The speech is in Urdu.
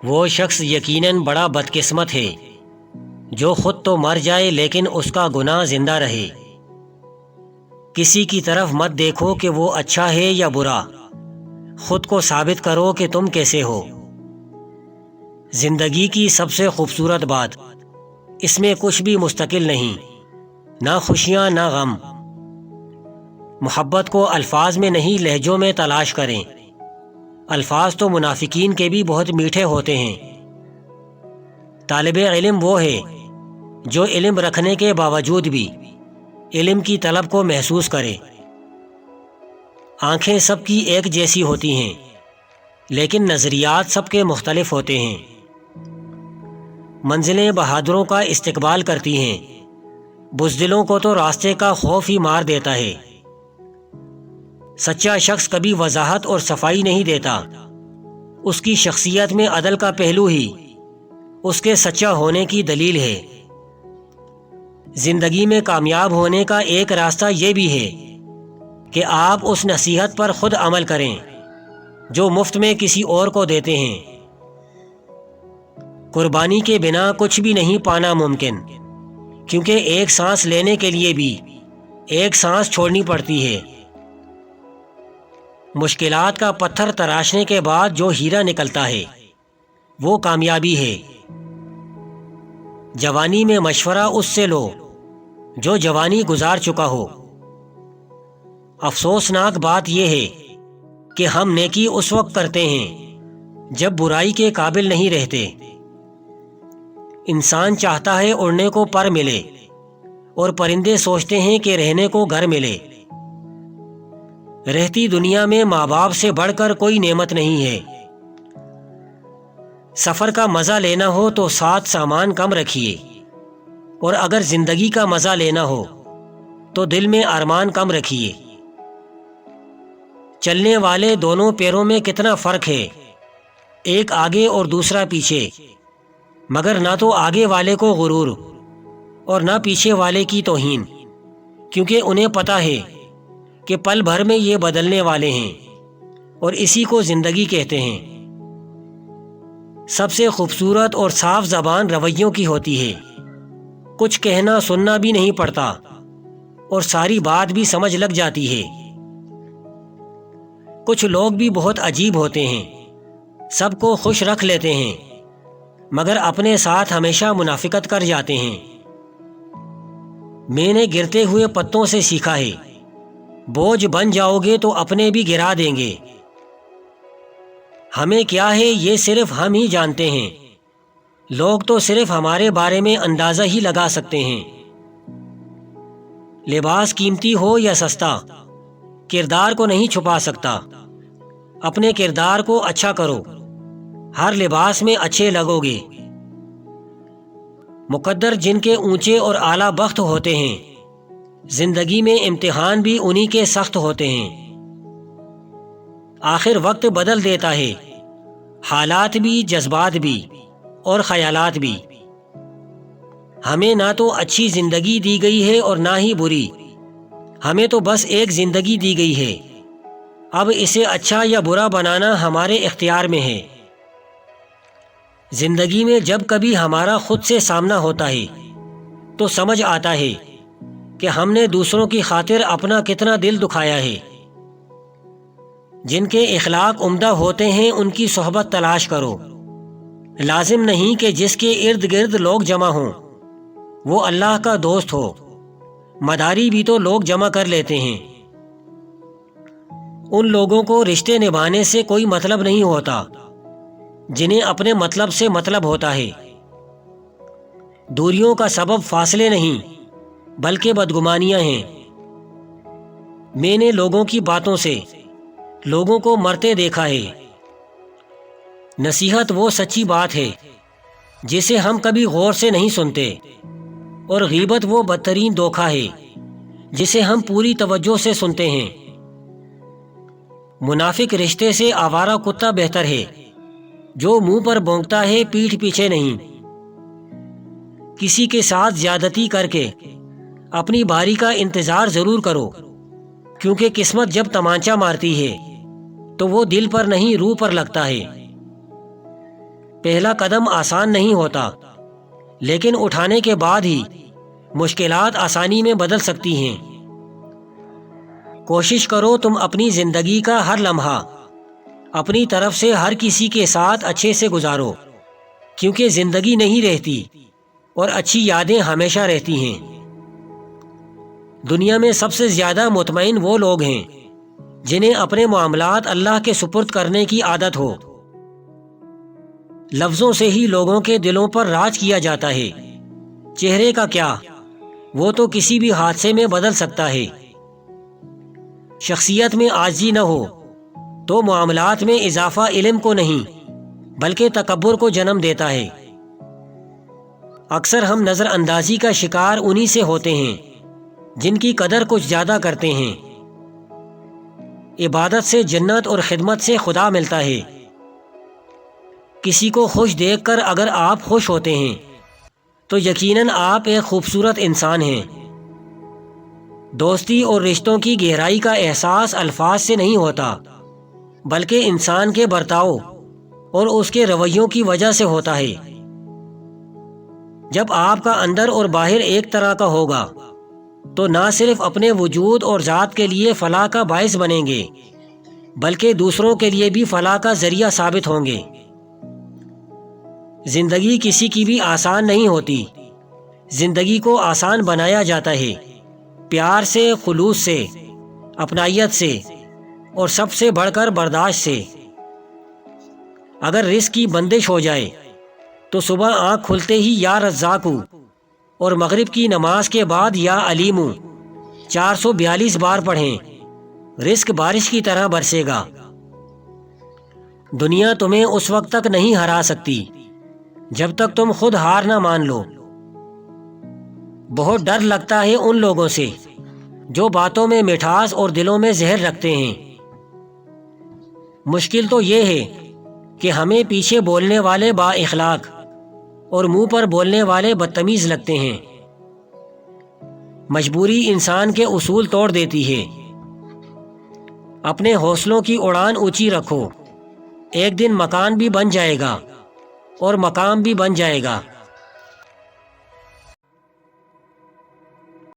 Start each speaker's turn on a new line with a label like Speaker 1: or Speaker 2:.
Speaker 1: وہ شخص یقیناً بڑا بدقسمت ہے جو خود تو مر جائے لیکن اس کا گناہ زندہ رہے۔ کسی کی طرف مت دیکھو کہ وہ اچھا ہے یا برا، خود کو ثابت کرو کہ تم کیسے ہو۔ زندگی کی سب سے خوبصورت بات، اس میں کچھ بھی مستقل نہیں، نہ خوشیاں نہ غم۔ محبت کو الفاظ میں نہیں لہجوں میں تلاش کریں۔ الفاظ تو منافقین کے بھی بہت میٹھے ہوتے ہیں۔ طالب علم وہ ہے جو علم رکھنے کے باوجود بھی علم کی طلب کو محسوس کرے۔ آنکھیں سب کی ایک جیسی ہوتی ہیں لیکن نظریات سب کے مختلف ہوتے ہیں۔ منزلیں بہادروں کا استقبال کرتی ہیں، بزدلوں کو تو راستے کا خوف ہی مار دیتا ہے۔ سچا شخص کبھی وضاحت اور صفائی نہیں دیتا، اس کی شخصیت میں عدل کا پہلو ہی اس کے سچا ہونے کی دلیل ہے۔ زندگی میں کامیاب ہونے کا ایک راستہ یہ بھی ہے کہ آپ اس نصیحت پر خود عمل کریں جو مفت میں کسی اور کو دیتے ہیں۔ قربانی کے بنا کچھ بھی نہیں پانا ممکن، کیونکہ ایک سانس لینے کے لیے بھی ایک سانس چھوڑنی پڑتی ہے۔ مشکلات کا پتھر تراشنے کے بعد جو ہیرا نکلتا ہے وہ کامیابی ہے۔ جوانی میں مشورہ اس سے لو جو جوانی گزار چکا ہو۔ افسوسناک بات یہ ہے کہ ہم نیکی اس وقت کرتے ہیں جب برائی کے قابل نہیں رہتے۔ انسان چاہتا ہے اڑنے کو پر ملے اور پرندے سوچتے ہیں کہ رہنے کو گھر ملے۔ رہتی دنیا میں ماں باپ سے بڑھ کر کوئی نعمت نہیں ہے۔ سفر کا مزہ لینا ہو تو ساتھ سامان کم رکھیے، اور اگر زندگی کا مزہ لینا ہو تو دل میں ارمان کم رکھیے۔ چلنے والے دونوں پیروں میں کتنا فرق ہے، ایک آگے اور دوسرا پیچھے، مگر نہ تو آگے والے کو غرور اور نہ پیچھے والے کی توہین، کیونکہ انہیں پتہ ہے کہ پل بھر میں یہ بدلنے والے ہیں اور اسی کو زندگی کہتے ہیں۔ سب سے خوبصورت اور صاف زبان رویوں کی ہوتی ہے، کچھ کہنا سننا بھی نہیں پڑتا اور ساری بات بھی سمجھ لگ جاتی ہے۔ کچھ لوگ بھی بہت عجیب ہوتے ہیں، سب کو خوش رکھ لیتے ہیں مگر اپنے ساتھ ہمیشہ منافقت کر جاتے ہیں۔ میں نے گرتے ہوئے پتوں سے سیکھا ہے، بوجھ بن جاؤ گے تو اپنے بھی گرا دیں گے۔ ہمیں کیا ہے یہ صرف ہم ہی جانتے ہیں، لوگ تو صرف ہمارے بارے میں اندازہ ہی لگا سکتے ہیں۔ لباس قیمتی ہو یا سستا، کردار کو نہیں چھپا سکتا۔ اپنے کردار کو اچھا کرو، ہر لباس میں اچھے لگو گے۔ مقدر جن کے اونچے اور اعلیٰ بخت ہوتے ہیں، زندگی میں امتحان بھی انہی کے سخت ہوتے ہیں۔ آخر وقت بدل دیتا ہے، حالات بھی، جذبات بھی اور خیالات بھی۔ ہمیں نہ تو اچھی زندگی دی گئی ہے اور نہ ہی بری، ہمیں تو بس ایک زندگی دی گئی ہے، اب اسے اچھا یا برا بنانا ہمارے اختیار میں ہے۔ زندگی میں جب کبھی ہمارا خود سے سامنا ہوتا ہے تو سمجھ آتا ہے کہ ہم نے دوسروں کی خاطر اپنا کتنا دل دکھایا ہے۔ جن کے اخلاق عمدہ ہوتے ہیں ان کی صحبت تلاش کرو۔ لازم نہیں کہ جس کے ارد گرد لوگ جمع ہوں وہ اللہ کا دوست ہو، مداری بھی تو لوگ جمع کر لیتے ہیں۔ ان لوگوں کو رشتے نبھانے سے کوئی مطلب نہیں ہوتا جنہیں اپنے مطلب سے مطلب ہوتا ہے۔ دوریوں کا سبب فاصلے نہیں بلکہ بدگمانیاں ہیں۔ میں نے لوگوں کی باتوں سے لوگوں کو مرتے دیکھا ہے۔ نصیحت وہ سچی بات ہے جسے ہم کبھی غور سے نہیں سنتے، اور غیبت وہ بدترین دھوکہ ہے جسے ہم پوری توجہ سے سنتے ہیں۔ منافق رشتے سے آوارہ کتا بہتر ہے جو منہ پر بھونکتا ہے پیٹھ پیچھے نہیں۔ کسی کے ساتھ زیادتی کر کے اپنی باری کا انتظار ضرور کرو، کیونکہ قسمت جب تمانچہ مارتی ہے تو وہ دل پر نہیں روح پر لگتا ہے۔ پہلا قدم آسان نہیں ہوتا، لیکن اٹھانے کے بعد ہی مشکلات آسانی میں بدل سکتی ہیں۔ کوشش کرو تم اپنی زندگی کا ہر لمحہ اپنی طرف سے ہر کسی کے ساتھ اچھے سے گزارو، کیونکہ زندگی نہیں رہتی اور اچھی یادیں ہمیشہ رہتی ہیں۔ دنیا میں سب سے زیادہ مطمئن وہ لوگ ہیں جنہیں اپنے معاملات اللہ کے سپرد کرنے کی عادت ہو۔ لفظوں سے ہی لوگوں کے دلوں پر راج کیا جاتا ہے، چہرے کا کیا، وہ تو کسی بھی حادثے میں بدل سکتا ہے۔ شخصیت میں عاجزی نہ ہو تو معاملات میں اضافہ علم کو نہیں بلکہ تکبر کو جنم دیتا ہے۔ اکثر ہم نظر اندازی کا شکار انہی سے ہوتے ہیں جن کی قدر کچھ زیادہ کرتے ہیں۔ عبادت سے جنت اور خدمت سے خدا ملتا ہے۔ کسی کو خوش دیکھ کر اگر آپ خوش ہوتے ہیں تو یقیناً آپ ایک خوبصورت انسان ہیں۔ دوستی اور رشتوں کی گہرائی کا احساس الفاظ سے نہیں ہوتا بلکہ انسان کے برتاؤ اور اس کے رویوں کی وجہ سے ہوتا ہے۔ جب آپ کا اندر اور باہر ایک طرح کا ہوگا تو نہ صرف اپنے وجود اور ذات کے لیے فلاح کا باعث بنیں گے بلکہ دوسروں کے لیے بھی فلاح کا ذریعہ ثابت ہوں گے۔ زندگی کسی کی بھی آسان نہیں ہوتی، زندگی کو آسان بنایا جاتا ہے پیار سے، خلوص سے، اپنائیت سے اور سب سے بڑھ کر برداشت سے۔ اگر رزق کی بندش ہو جائے تو صبح آنکھ کھلتے ہی یا رزاقو اور مغرب کی نماز کے بعد یا علیمو 442 بار پڑھیں، رزق بارش کی طرح برسے گا۔ دنیا تمہیں اس وقت تک نہیں ہرا سکتی جب تک تم خود ہار نہ مان لو۔ بہت ڈر لگتا ہے ان لوگوں سے جو باتوں میں مٹھاس اور دلوں میں زہر رکھتے ہیں۔ مشکل تو یہ ہے کہ ہمیں پیچھے بولنے والے با اخلاق اور منہ پر بولنے والے بدتمیز لگتے ہیں۔ مجبوری انسان کے اصول توڑ دیتی ہے۔ اپنے حوصلوں کی اڑان اونچی رکھو، ایک دن مکان بھی بن جائے گا اور مقام بھی بن جائے گا۔